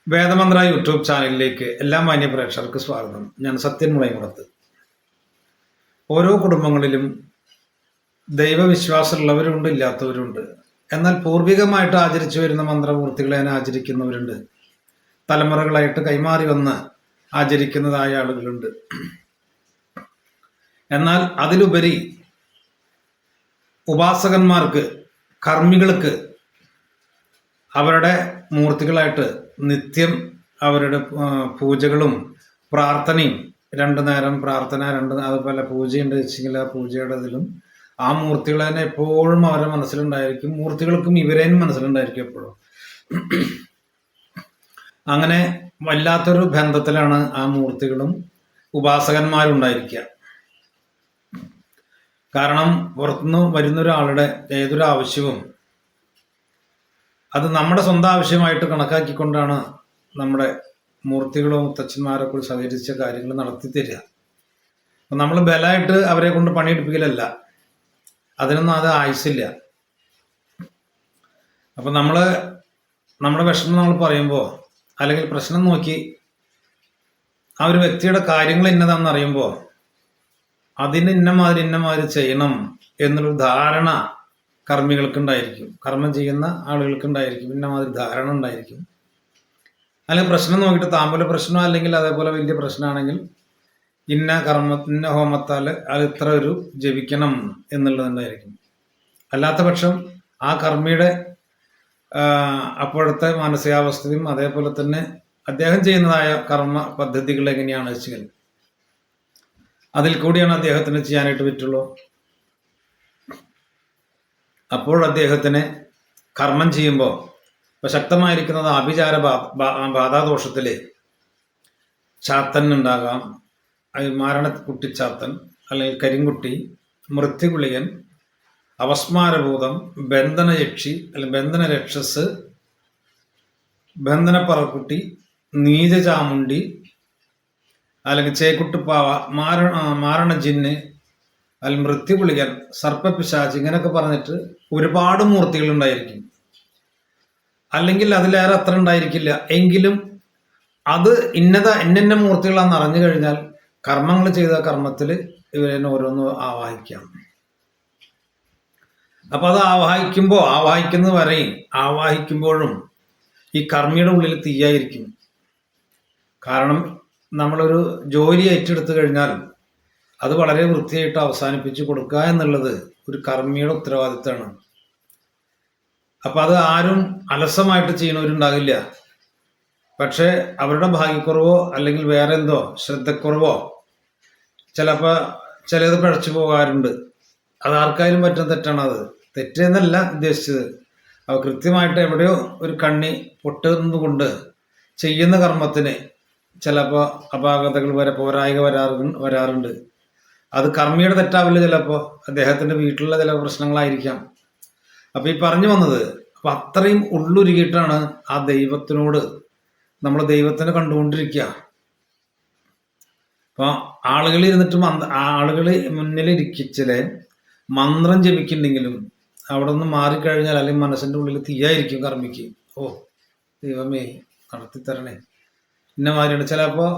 വേദമന്ത്ര YouTube ചാനലിലേക്ക് എല്ലാ മാന്യ പ്രേക്ഷകർക്ക് സ്വാഗതം. ഞാൻ സത്യൻ മുളയമുടത്ത്. ഓരോ കുടുംബങ്ങളിലും ദൈവവിശ്വാസമുള്ളവരുണ്ട്, ഇല്ലാത്തവരുണ്ട്. എന്നാൽ പൂർവികമായിട്ട് ആചരിച്ചു വരുന്ന മന്ത്രമൂർത്തികളെ ആചരിക്കുന്നവരുണ്ട്. തലമുറകളായിട്ട് കൈമാറി വന്ന് ആചരിക്കുന്നതായ ആളുകളുണ്ട്. എന്നാൽ അതിലുപരി ഉപാസകന്മാർക്ക്, കർമ്മികൾക്ക് അവരുടെ മൂർത്തികളായിട്ട് നിത്യം അവരുടെ പൂജകളും പ്രാർത്ഥനയും, രണ്ടു നേരം പ്രാർത്ഥന, അതുപോലെ പൂജയുണ്ട് വെച്ചെങ്കിൽ ആ പൂജയുടെ ഇതിലും ആ മൂർത്തികൾ തന്നെ എപ്പോഴും അവരുടെ മനസ്സിലുണ്ടായിരിക്കും. മൂർത്തികൾക്കും ഇവരേനും മനസ്സിലുണ്ടായിരിക്കും എപ്പോഴും. അങ്ങനെ വല്ലാത്തൊരു ബന്ധത്തിലാണ് ആ മൂർത്തികളും ഉപാസകന്മാരും ഉണ്ടായിരിക്കുക. കാരണം പുറത്തുനിന്ന് വരുന്നൊരാളുടെ ഏതൊരു ആവശ്യവും അത് നമ്മുടെ സ്വന്തം ആവശ്യമായിട്ട് കണക്കാക്കിക്കൊണ്ടാണ് നമ്മുടെ മൂർത്തികളോ മുത്തച്ഛന്മാരൊക്കെ സഹകരിച്ച കാര്യങ്ങൾ നടത്തി തരിക. അപ്പം നമ്മൾ ബലമായിട്ട് അവരെ കൊണ്ട് പണിയെടുപ്പിക്കലല്ല, അതിനൊന്നും അത് ആയുസില്ല. അപ്പം നമ്മുടെ വിഷമം നമ്മൾ പറയുമ്പോൾ, അല്ലെങ്കിൽ പ്രശ്നം നോക്കി ആ ഒരു വ്യക്തിയുടെ കാര്യങ്ങൾ ഇന്നതാണെന്ന് അറിയുമ്പോൾ അതിന് ഇന്നമാതിരി ചെയ്യണം എന്നുള്ളൊരു ധാരണ കർമ്മികൾക്കുണ്ടായിരിക്കും, കർമ്മം ചെയ്യുന്ന ആളുകൾക്കുണ്ടായിരിക്കും. ഇന്നമാതിരി ധാരണ ഉണ്ടായിരിക്കും. അല്ലെങ്കിൽ പ്രശ്നം നോക്കിയിട്ട് താമ്പൂല പ്രശ്നമോ അല്ലെങ്കിൽ അതേപോലെ വലിയ പ്രശ്നമാണെങ്കിൽ ഇന്ന ഇന്ന ഹോമത്താൽ അത് ഇത്ര ഒരു ജപിക്കണം എന്നുള്ളതുണ്ടായിരിക്കും. അല്ലാത്ത പക്ഷം ആ കർമ്മിയുടെ അപ്പോഴത്തെ മാനസികാവസ്ഥയും അതേപോലെ തന്നെ അദ്ദേഹം ചെയ്യുന്നതായ കർമ്മ പദ്ധതികൾ എങ്ങനെയാണ് വെച്ചാൽ അതിൽ കൂടിയാണ് അദ്ദേഹത്തിന് ചെയ്യാനായിട്ട് പറ്റുള്ളൂ. അപ്പോൾ അദ്ദേഹത്തിന് കർമ്മം ചെയ്യുമ്പോൾ ഇപ്പം ശക്തമായിരിക്കുന്നത് ആഭിചാര ബാധാദോഷത്തിൽ ചാത്തൻ ഉണ്ടാകാം, മാരണക്കുട്ടിച്ചാത്തൻ അല്ലെങ്കിൽ കരിങ്കുട്ടി, മൃത്യുഗുളികൻ, അവസ്മാരഭൂതം, ബന്ധനയക്ഷി അല്ലെങ്കിൽ ബന്ധനരക്ഷസ്, ബന്ധനപ്പറക്കുട്ടി, നീചചാമുണ്ടി അല്ലെങ്കിൽ ചേക്കുട്ടുപ്പാവ, മാരണജിന്ന് അല്ലെങ്കിൽ മൃത്യുഗുളികൻ, സർപ്പപിശാച്, ഇങ്ങനെയൊക്കെ പറഞ്ഞിട്ട് ഒരുപാട് മൂർത്തികൾ ഉണ്ടായിരിക്കും. അല്ലെങ്കിൽ അതിലേറെ അത്ര ഉണ്ടായിരിക്കില്ല. എങ്കിലും അത് ഇന്ന മൂർത്തികളാണെന്ന് അറിഞ്ഞു കഴിഞ്ഞാൽ കർമ്മങ്ങൾ ചെയ്ത കർമ്മത്തിൽ ഇവരെ ഓരോന്ന് ആവാഹിക്കാം. അപ്പൊ അത് ആവാഹിക്കുന്നത് വരെയും ആവാഹിക്കുമ്പോഴും ഈ കർമ്മിയുടെ ഉള്ളിൽ തീയായിരിക്കും. കാരണം നമ്മളൊരു ജോലി ഏറ്റെടുത്തു കഴിഞ്ഞാൽ അത് വളരെ വൃത്തിയായിട്ട് അവസാനിപ്പിച്ച് കൊടുക്കുക എന്നുള്ളത് ഒരു കർമ്മിയുടെ ഉത്തരവാദിത്തമാണ്. അപ്പൊ അത് ആരും അലസമായിട്ട് ചെയ്യണവരുണ്ടാകില്ല. പക്ഷെ അവരുടെ ഭാഗ്യക്കുറവോ അല്ലെങ്കിൽ വേറെ എന്തോ ശ്രദ്ധക്കുറവോ ചിലപ്പോൾ ചിലത് പിഴച്ചു പോകാറുണ്ട്. അത് ആർക്കായാലും പറ്റുന്ന തെറ്റാണ്. അത് തെറ്റെന്നല്ല ഉദ്ദേശിച്ചത്. അവ കൃത്യമായിട്ട് എവിടെയോ ഒരു കണ്ണി പൊട്ടുന്നതുകൊണ്ട് ചെയ്യുന്ന കർമ്മത്തിന് ചിലപ്പോൾ അപാകതകൾ പോരായിക വരാറുണ്ട്. അത് കർമ്മിയുടെ തെറ്റാവില്ല, ചിലപ്പോൾ അദ്ദേഹത്തിന്റെ വീട്ടിലുള്ള ചില പ്രശ്നങ്ങളായിരിക്കാം. അപ്പൊ ഈ പറഞ്ഞു വന്നത്, അപ്പൊ അത്രയും ഉള്ളുരുകിയിട്ടാണ് ആ ദൈവത്തിനോട് നമ്മൾ ദൈവത്തിനെ കണ്ടുകൊണ്ടിരിക്കുക. അപ്പൊ ആളുകൾ മുന്നിലിരിക്കിച്ചിലെ മന്ത്രം ജപിക്കുന്നുണ്ടെങ്കിലും അവിടെ നിന്ന് മാറിക്കഴിഞ്ഞാൽ അല്ലെങ്കിൽ മനസ്സിന്റെ ഉള്ളിൽ തീയായിരിക്കും കർമ്മിക്ക്. ഓ ദൈവമേ നടത്തിത്തരണേ ഇന്നമാതിരിയാണ്. ചിലപ്പോൾ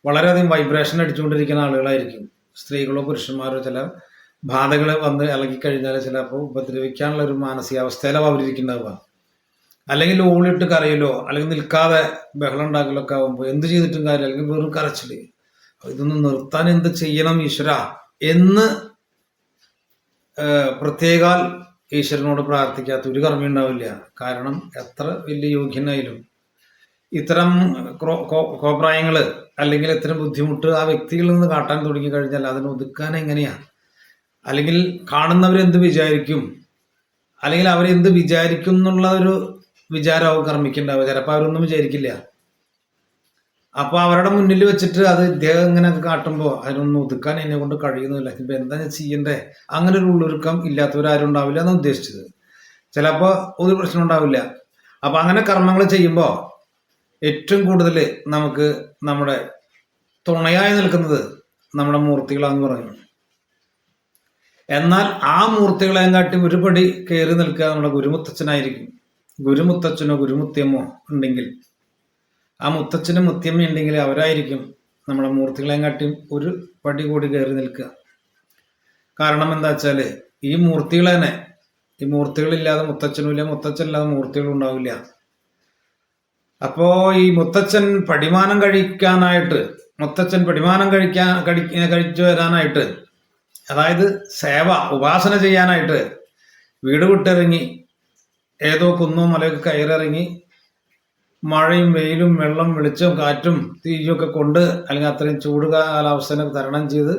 വളരെയധികം വൈബ്രേഷൻ അടിച്ചുകൊണ്ടിരിക്കുന്ന ആളുകളായിരിക്കും, സ്ത്രീകളോ പുരുഷന്മാരോ. ചില ബാധകൾ വന്ന് ഇളകിക്കഴിഞ്ഞാൽ ചിലപ്പോൾ ഉപദ്രവിക്കാനുള്ള ഒരു മാനസികാവസ്ഥയിലാവും അവരിയ്ക്കുണ്ടാവുക. അല്ലെങ്കിൽ ഊളിട്ട് കരയിലോ അല്ലെങ്കിൽ നിൽക്കാതെ ബഹളം ഉണ്ടാക്കലൊക്കെ ആകുമ്പോൾ എന്ത് ചെയ്തിട്ടും കാര്യം, അല്ലെങ്കിൽ വെറും കരച്ചില്, ഇതൊന്ന് നിർത്താൻ എന്ത് ചെയ്യണം ഈശ്വര എന്ന് പ്രത്യേകാൽ ഈശ്വരനോട് പ്രാർത്ഥിക്കാത്ത ഒരു കർമ്മം ഉണ്ടാവില്ല. കാരണം എത്ര വലിയ യോഗ്യനായാലും ഇത്തരം കോപ്രായങ്ങൾ അല്ലെങ്കിൽ ഇത്തരം ബുദ്ധിമുട്ട് ആ വ്യക്തികളിൽ നിന്ന് കാട്ടാൻ തുടങ്ങി കഴിഞ്ഞാൽ അതിനെ ഒതുക്കാൻ എങ്ങനെയാ? അല്ലെങ്കിൽ കാണുന്നവരെന്ത് വിചാരിക്കും, അല്ലെങ്കിൽ അവരെന്ത് വിചാരിക്കും എന്നുള്ള ഒരു വിചാരമാവും കർമ്മിക്കുണ്ടാവുക. ചിലപ്പോൾ അവരൊന്നും വിചാരിക്കില്ല. അപ്പൊ അവരുടെ മുന്നിൽ വെച്ചിട്ട് അത് ഇദ്ദേഹം ഇങ്ങനെയൊക്കെ കാട്ടുമ്പോൾ അതിനൊന്നും ഒതുക്കാൻ എന്നെ കൊണ്ട് കഴിയുന്നില്ല. ഇപ്പൊ എന്താ ഞാൻ ചെയ്യണ്ടേ? അങ്ങനെ ഒരു ഉള്ളൊരുക്കം ഇല്ലാത്തവരാരും ഉണ്ടാവില്ല എന്നാണ് ഉദ്ദേശിച്ചത്. ചിലപ്പോൾ ഒരു പ്രശ്നം ഉണ്ടാവില്ല. അപ്പൊ അങ്ങനെ കർമ്മങ്ങൾ ചെയ്യുമ്പോൾ ഏറ്റവും കൂടുതൽ നമുക്ക് നമ്മുടെ തുണയായി നിൽക്കുന്നത് നമ്മുടെ മൂർത്തികളാന്ന് പറയുന്നു. എന്നാൽ ആ മൂർത്തികളെയും കാട്ടി ഒരുപടി കയറി നിൽക്കുക നമ്മുടെ ഗുരുമുത്തച്ഛനായിരിക്കും. ഗുരുമുത്തച്ഛനോ ഗുരുമുത്തിയമ്മോ ഉണ്ടെങ്കിൽ ആ മുത്തച്ഛനും മുത്തിയമ്മ ഉണ്ടെങ്കിൽ അവരായിരിക്കും നമ്മുടെ മൂർത്തികളെയും കാട്ടിയും ഒരു പടി കൂടി കയറി നിൽക്കുക. കാരണം എന്താ വെച്ചാൽ ഈ മൂർത്തികൾ തന്നെ, ഈ മൂർത്തികളില്ലാതെ മുത്തച്ഛനുമില്ല, മുത്തച്ഛനില്ലാതെ മൂർത്തികളും ഉണ്ടാവില്ല. അപ്പോ ഈ മുത്തച്ഛൻ പടിമാനം കഴിക്കാനായിട്ട്, മുത്തച്ഛൻ പടിമാനം കഴിച്ചു വരാനായിട്ട്, അതായത് സേവ ഉപാസന ചെയ്യാനായിട്ട് വീട് വിട്ടിറങ്ങി ഏതോ കുന്നോ മലയൊക്കെ കയറിറങ്ങി മഴയും വെയിലും വെള്ളം വെളിച്ചവും കാറ്റും തീയൊക്കെ കൊണ്ട്, അല്ലെങ്കിൽ അത്രയും ചൂട് കാലാവസ്ഥനെ തരണം ചെയ്ത്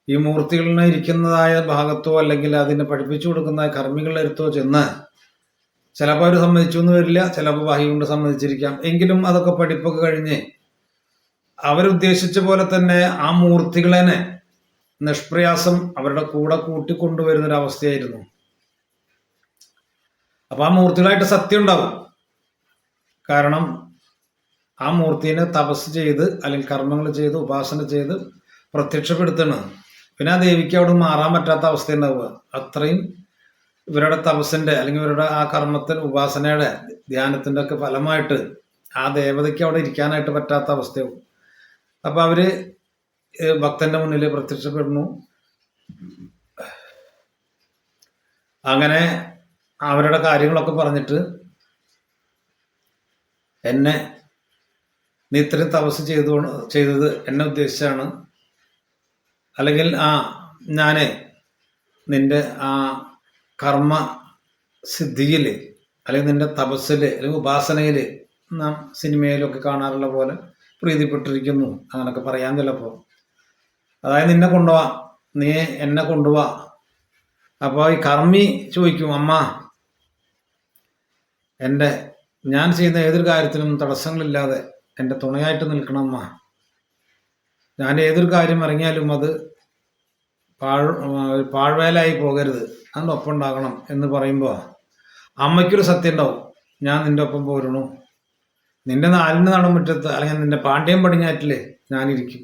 ഈ മൂർത്തികളിനെ ഇരിക്കുന്നതായ ഭാഗത്തോ അല്ലെങ്കിൽ അതിനെ പഠിപ്പിച്ചു കൊടുക്കുന്ന കർമ്മികളുടെ അടുത്തോ ചെന്ന് ചിലപ്പോൾ അവർ സമ്മതിച്ചു എന്ന് വരില്ല, ചിലപ്പോൾ വാഹി കൊണ്ട് സമ്മതിച്ചിരിക്കാം. എങ്കിലും അതൊക്കെ പഠിപ്പൊക്കെ കഴിഞ്ഞ് അവരുദ്ദേശിച്ച പോലെ തന്നെ ആ മൂർത്തികളെ നിഷ്പ്രയാസം അവരുടെ കൂടെ കൂട്ടിക്കൊണ്ടുവരുന്നൊരവസ്ഥയായിരുന്നു. അപ്പൊ ആ മൂർത്തികളായിട്ട് സത്യം ഉണ്ടാവും. കാരണം ആ മൂർത്തിനെ തപസ് ചെയ്ത് അല്ലെങ്കിൽ കർമ്മങ്ങൾ ചെയ്ത് ഉപാസന ചെയ്ത് പ്രത്യക്ഷപ്പെടുത്തണം. പിന്നെ ആ ദേവിക്ക് അവിടെ മാറാൻ പറ്റാത്ത അവസ്ഥ ഉണ്ടാവുക. അത്രയും ഇവരുടെ തപസ്സിന്റെ അല്ലെങ്കിൽ ഇവരുടെ ആ കർമ്മത്തിൽ ഉപാസനയുടെ ധ്യാനത്തിന്റെ ഒക്കെ ഫലമായിട്ട് ആ ദേവതയ്ക്ക് അവിടെ ഇരിക്കാനായിട്ട് പറ്റാത്ത അവസ്ഥയാവും. അപ്പൊ അവര് ഭക്തന്റെ മുന്നിൽ പ്രത്യക്ഷപ്പെടുന്നു. അങ്ങനെ അവരുടെ കാര്യങ്ങളൊക്കെ പറഞ്ഞിട്ട്, എന്നെ നീ ഇത്രയും തപസ് ചെയ്തത് എന്നെ ഉദ്ദേശിച്ചാണ്, അല്ലെങ്കിൽ ഞാന് നിന്റെ ആ കർമ്മ സിദ്ധിയിൽ അല്ലെങ്കിൽ നിന്റെ തപസ്സിൽ അല്ലെങ്കിൽ ഉപാസനയിൽ നാം സിനിമയിലൊക്കെ കാണാറുള്ള പോലെ പ്രീതിപ്പെട്ടിരിക്കുന്നു, അങ്ങനൊക്കെ പറയാൻ ചിലപ്പോൾ. അതായത് നിന്നെ കൊണ്ടുപോവാ, നീ എന്നെ കൊണ്ടുപോവാ. അപ്പോൾ ഈ കർമ്മി ചോദിക്കും, അമ്മ ഞാൻ ചെയ്യുന്ന ഏതൊരു കാര്യത്തിനും തടസ്സങ്ങളില്ലാതെ എൻ്റെ തുണയായിട്ട് നിൽക്കണം അമ്മ. ഞാൻ ഏതൊരു കാര്യം ഇറങ്ങിയാലും അത് പാഴ്വേലായി പോകരുത്, അതിൻ്റെ ഒപ്പം ഉണ്ടാകണം എന്ന് പറയുമ്പോൾ അമ്മയ്ക്കൊരു സത്യം ഉണ്ടാവും, ഞാൻ നിന്റെ ഒപ്പം പോരണു. നിന്റെ നാലിന് നടുമുറ്റത്ത് അല്ലെങ്കിൽ നിന്റെ പാണ്ഡ്യം പടിഞ്ഞാറ്റില് ഞാനിരിക്കും.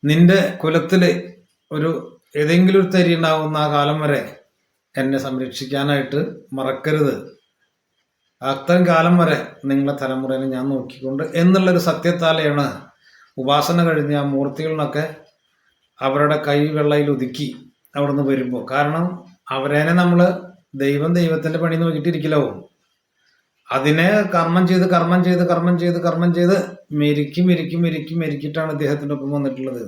നിന്റെ കുലത്തില് ഏതെങ്കിലും ഒരു തരി ഉണ്ടാവുന്ന ആ കാലം വരെ എന്നെ സംരക്ഷിക്കാനായിട്ട് മറക്കരുത്. അത്രയും കാലം വരെ നിങ്ങളെ തലമുറയെ ഞാൻ നോക്കിക്കൊണ്ട് എന്നുള്ളൊരു സത്യത്താലെയാണ് ഉപാസന കഴിഞ്ഞ ആ മൂർത്തികളിനൊക്കെ അവരുടെ കൈ വെള്ളയിൽ ഒതുക്കി അവിടെ നിന്ന് വരുമ്പോൾ. കാരണം അവരേനെ നമ്മൾ ദൈവത്തിന്റെ പണി നോക്കിയിട്ടിരിക്കലോ, അതിനെ കർമ്മം ചെയ്ത് മെരിക്കിട്ടാണ് അദ്ദേഹത്തിന്റെ ഒപ്പം വന്നിട്ടുള്ളത്,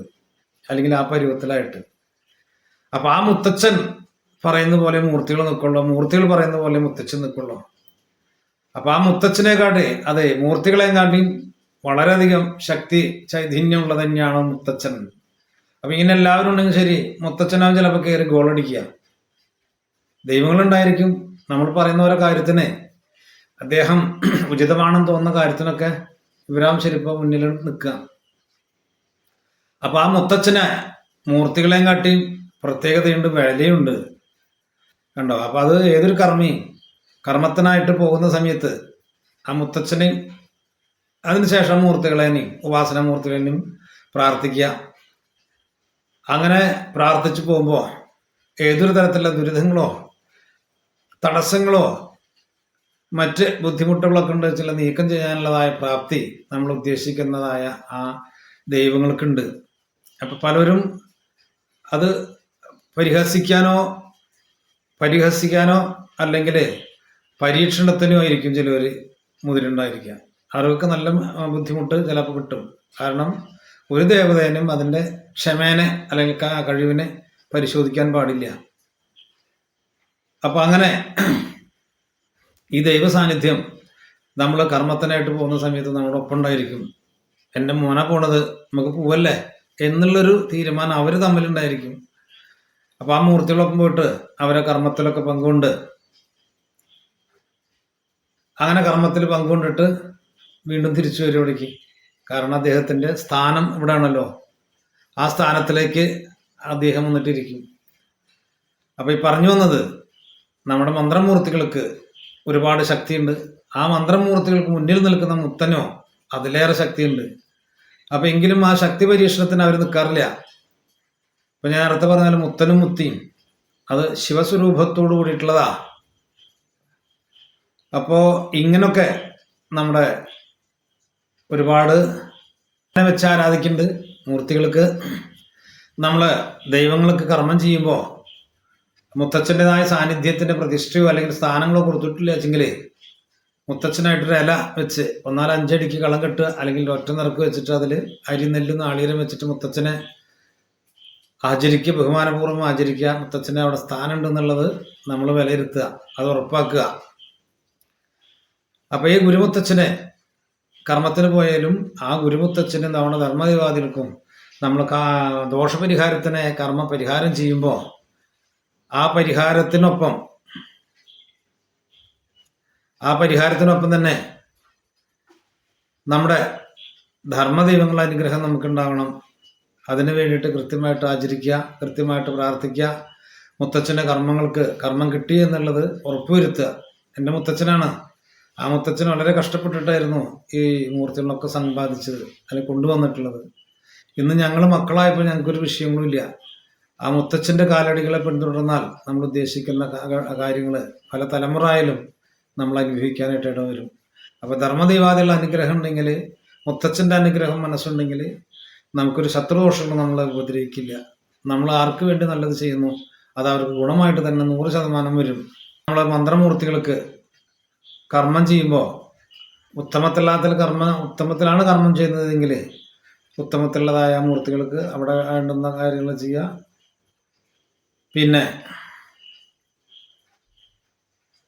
അല്ലെങ്കിൽ ആ പരുവത്തിലായിട്ട്. അപ്പൊ ആ മുത്തച്ഛൻ പറയുന്ന പോലെ മൂർത്തികൾ നിൽക്കുള്ളൂ, മൂർത്തികൾ പറയുന്ന പോലെ മുത്തച്ഛൻ നിൽക്കുള്ളൂ. അപ്പൊ ആ മുത്തച്ഛനെക്കാട്ടി, അതെ മൂർത്തികളെക്കാട്ടിയും വളരെയധികം ശക്തി ചൈതന്യമുള്ളത് തന്നെയാണ് മുത്തച്ഛൻ. അപ്പൊ ഇങ്ങനെ എല്ലാവരും ഉണ്ടെങ്കിൽ ശരി, മുത്തച്ഛനാവും ചിലപ്പോൾ കയറി ഗോളടിക്കുക. ദൈവങ്ങളുണ്ടായിരിക്കും, നമ്മൾ പറയുന്ന ഓരോ കാര്യത്തിന് അദ്ദേഹം ഉചിതമാണെന്ന് തോന്നുന്ന കാര്യത്തിനൊക്കെ ഇവരാം ശരിപ്പോ മുന്നിൽ നിൽക്കുക. അപ്പൊ ആ മുത്തച്ഛന് മൂർത്തികളെയും കാട്ടി പ്രത്യേകതയുണ്ട്, വിലയുണ്ട്, കണ്ടോ. അപ്പൊ അത് ഏതൊരു കർമ്മത്തിനായിട്ട് പോകുന്ന സമയത്ത് ആ മുത്തച്ഛനെ, അതിനുശേഷം മൂർത്തികളെയും ഉപാസന മൂർത്തികളെയും പ്രാർത്ഥിക്കുക. അങ്ങനെ പ്രാർത്ഥിച്ചു പോകുമ്പോൾ ഏതൊരു തരത്തിലുള്ള ദുരിതങ്ങളോ തടസ്സങ്ങളോ മറ്റ് ബുദ്ധിമുട്ടുകളൊക്കെ ഉണ്ട് ചില നീക്കം ചെയ്യാനുള്ളതായ പ്രാപ്തി നമ്മൾ ഉദ്ദേശിക്കുന്നതായ ആ ദൈവങ്ങൾക്കുണ്ട്. അപ്പൊ പലരും അത് പരിഹസിക്കാനോ അല്ലെങ്കിൽ പരീക്ഷണത്തിനോ ആയിരിക്കും ചിലവർ മുതിരുണ്ടായിരിക്കുക. അവർക്ക് നല്ല ബുദ്ധിമുട്ട് ചിലപ്പോൾ കിട്ടും. കാരണം ഒരു ദേവതേനും അതിൻ്റെ ക്ഷമേനെ അല്ലെങ്കിൽ കഴിവിനെ പരിശോധിക്കാൻ പാടില്ല. അപ്പൊ അങ്ങനെ ഈ ദൈവ സാന്നിധ്യം നമ്മൾ കർമ്മത്തിനായിട്ട് പോകുന്ന സമയത്ത് നമ്മുടെ ഒപ്പം ഉണ്ടായിരിക്കും. എൻ്റെ മോനെ പോണത് നമുക്ക് പോവല്ലേ എന്നുള്ളൊരു തീരുമാനം അവർ തമ്മിലുണ്ടായിരിക്കും. അപ്പൊ ആ മൂർത്തികളൊപ്പം പോയിട്ട് അവരെ കർമ്മത്തിലൊക്കെ പങ്കുകൊണ്ട്, അങ്ങനെ കർമ്മത്തിൽ പങ്കുകൊണ്ടിട്ട് വീണ്ടും തിരിച്ചു വരും ഇവിടേക്ക്. കാരണം അദ്ദേഹത്തിന്റെ സ്ഥാനം ഇവിടെ ആണല്ലോ, ആ സ്ഥാനത്തിലേക്ക് അദ്ദേഹം വന്നിട്ടിരിക്കും. അപ്പൊ ഈ പറഞ്ഞു വന്നത്, നമ്മുടെ മന്ത്രമൂർത്തികൾക്ക് ഒരുപാട് ശക്തിയുണ്ട്. ആ മന്ത്രമൂർത്തികൾക്ക് മുന്നിൽ നിൽക്കുന്ന മുത്തനോ അതിലേറെ ശക്തിയുണ്ട്. അപ്പൊ എങ്കിലും ആ ശക്തി പരീക്ഷണത്തിന് അവർ നിൽക്കാറില്ല. ഇപ്പൊ ഞാൻ നേരത്തെ പറഞ്ഞാൽ മുത്തനും മുത്തിയും അത് ശിവസ്വരൂപത്തോടു കൂടിയിട്ടുള്ളതാ. അപ്പോ ഇങ്ങനൊക്കെ നമ്മുടെ ഒരുപാട് വെച്ച് ആരാധിക്കുന്നുണ്ട്. മൂർത്തികൾക്ക് നമ്മൾ ദൈവങ്ങൾക്ക് കർമ്മം ചെയ്യുമ്പോൾ മുത്തച്ഛൻ്റെതായ സാന്നിധ്യത്തിൻ്റെ പ്രതിഷ്ഠയോ അല്ലെങ്കിൽ സ്ഥാനങ്ങളോ കൊടുത്തിട്ടില്ല വെച്ചെങ്കിൽ മുത്തച്ഛനായിട്ടൊരു ഇല വെച്ച് 4-5 അടിക്ക് കളം കെട്ടുക, അല്ലെങ്കിൽ ഒറ്റ നിറക്ക് വെച്ചിട്ട് അതിൽ അരി നെല്ലും നാളീരം വെച്ചിട്ട് മുത്തച്ഛനെ ആചരിക്കുക, ബഹുമാനപൂർവ്വം ആചരിക്കുക. മുത്തച്ഛനെ അവിടെ സ്ഥാനമുണ്ട് എന്നുള്ളത് നമ്മൾ വിലയിരുത്തുക, അത് ഉറപ്പാക്കുക. അപ്പോൾ ഈ ഗുരുമുത്തച്ഛനെ കർമ്മത്തിന് പോയാലും ആ ഗുരുമുത്തച്ഛന് നമ്മുടെ ധർമ്മദേവാദികൾക്കും നമ്മൾ ദോഷപരിഹാരത്തിനെ കർമ്മ പരിഹാരം ചെയ്യുമ്പോൾ ആ പരിഹാരത്തിനൊപ്പം തന്നെ നമ്മുടെ ധർമ്മദൈവങ്ങളുടെ അനുഗ്രഹം നമുക്കുണ്ടാവണം. അതിന് വേണ്ടിയിട്ട് കൃത്യമായിട്ട് ആചരിക്കുക, കൃത്യമായിട്ട് പ്രാർത്ഥിക്കുക. മുത്തച്ഛൻ്റെ കർമ്മം കിട്ടി എന്നുള്ളത് ഉറപ്പുവരുത്തുക. എൻ്റെ മുത്തച്ഛനാണ്. ആ മുത്തച്ഛൻ വളരെ കഷ്ടപ്പെട്ടിട്ടായിരുന്നു ഈ മൂർത്തികളൊക്കെ സമ്പാദിച്ചത് അല്ലെങ്കിൽ കൊണ്ടുവന്നിട്ടുള്ളത്. ഇന്ന് ഞങ്ങൾ മക്കളായപ്പോൾ ഞങ്ങൾക്കൊരു വിഷയങ്ങളുമില്ല. ആ മുത്തച്ഛൻ്റെ കാലടികളെ പിന്തുടർന്നാൽ നമ്മൾ ഉദ്ദേശിക്കുന്ന കാര്യങ്ങൾ പല തലമുറയായാലും നമ്മൾ അനുഭവിക്കാനായിട്ട് ഇടവരും. അപ്പോൾ ധർമ്മദൈവാദികളുടെ അനുഗ്രഹം ഉണ്ടെങ്കിൽ, മുത്തച്ഛൻ്റെ അനുഗ്രഹം മനസ്സുണ്ടെങ്കിൽ നമുക്കൊരു ശത്രുദോഷങ്ങൾ നമ്മളെ ഉപദ്രവിക്കില്ല. നമ്മൾ ആർക്ക് വേണ്ടി നല്ലത് ചെയ്യുന്നു അത് അവർക്ക് ഗുണമായിട്ട് തന്നെ 100% വരും. നമ്മളെ മന്ത്രമൂർത്തികൾക്ക് കർമ്മം ചെയ്യുമ്പോൾ ഉത്തമത്തിലാണ് കർമ്മം ചെയ്യുന്നതെങ്കിൽ ഉത്തമത്തിലുള്ളതായ മൂർത്തികൾക്ക് അവിടെ വേണ്ടുന്ന കാര്യങ്ങൾ ചെയ്യുക. പിന്നെ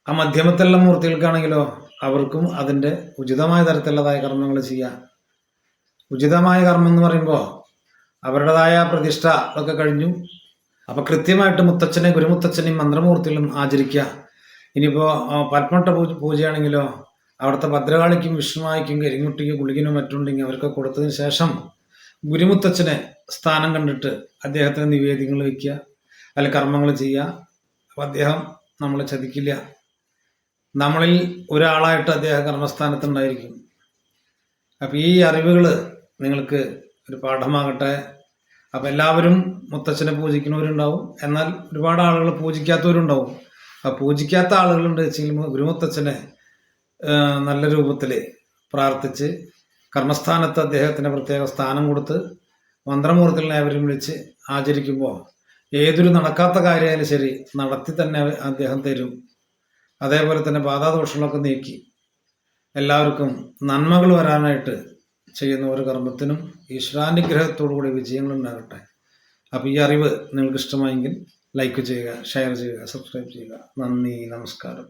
ആ മധ്യമത്തിലുള്ള മൂർത്തികൾക്കാണെങ്കിലോ അവർക്കും അതിൻ്റെ ഉചിതമായ തരത്തിലുള്ളതായ കർമ്മങ്ങൾ ചെയ്യാം. ഉചിതമായ കർമ്മം എന്ന് പറയുമ്പോൾ അവരുടേതായ പ്രതിഷ്ഠ ഒക്കെ കഴിഞ്ഞു. അപ്പോൾ കൃത്യമായിട്ട് ഗുരുമുത്തച്ഛനെയും മന്ത്രമൂർത്തികളും ആചരിക്കുക. ഇനിയിപ്പോൾ പത്മട്ട പൂജയാണെങ്കിലോ അവിടുത്തെ ഭദ്രകാളിക്കും വിഷ്ണുവായിക്കും കരിങ്കുട്ടിക്കും ഗുളികനും മറ്റുണ്ടെങ്കിൽ അവർക്ക് കൊടുത്തതിന് ശേഷം ഗുരുമുത്തച്ഛനെ സ്ഥാനം കണ്ടിട്ട് അദ്ദേഹത്തിന് നിവേദ്യങ്ങൾ വയ്ക്കുക, അല്ലെങ്കിൽ കർമ്മങ്ങൾ ചെയ്യുക. അപ്പോൾ അദ്ദേഹം നമ്മളെ ചതിക്കില്ല. നമ്മളിൽ ഒരാളായിട്ട് അദ്ദേഹം കർമ്മസ്ഥാനത്തുണ്ടായിരിക്കും. അപ്പോൾ ഈ അറിവുകൾ നിങ്ങൾക്ക് ഒരു പാഠമാകട്ടെ. അപ്പോൾ എല്ലാവരും മുത്തച്ഛനെ പൂജിക്കുന്നവരുണ്ടാവും, എന്നാൽ ഒരുപാട് ആളുകൾ പൂജിക്കാത്തവരുണ്ടാവും. ആ പൂജിക്കാത്ത ആളുകളുണ്ട് വെച്ചെങ്കിൽ ഗുരുമുത്തച്ഛനെ നല്ല രൂപത്തിൽ പ്രാർത്ഥിച്ച് കർമ്മസ്ഥാനത്ത് അദ്ദേഹത്തിന് പ്രത്യേക സ്ഥാനം കൊടുത്ത് മന്ത്രമൂർത്തികളെ അവരും വിളിച്ച് ആചരിക്കുമ്പോൾ ഏതൊരു നടക്കാത്ത കാര്യമായാലും ശരി നടത്തി തന്നെ അദ്ദേഹം തരും. അതേപോലെ തന്നെ ബാധാദോഷങ്ങളൊക്കെ നീക്കി എല്ലാവർക്കും നന്മകൾ വരാനായിട്ട് ചെയ്യുന്ന ഒരു കർമ്മത്തിനും ഈശ്വരാനുഗ്രഹത്തോടു കൂടി വിജയങ്ങൾ ഉണ്ടാകട്ടെ. അപ്പോൾ ഈ അറിവ് നിങ്ങൾക്ക് ഇഷ്ടമായെങ്കിൽ ലൈക്ക് ചെയ്യുക, ഷെയർ ചെയ്യുക, സബ്സ്ക്രൈബ് ചെയ്യുക. നന്ദി, നമസ്കാരം.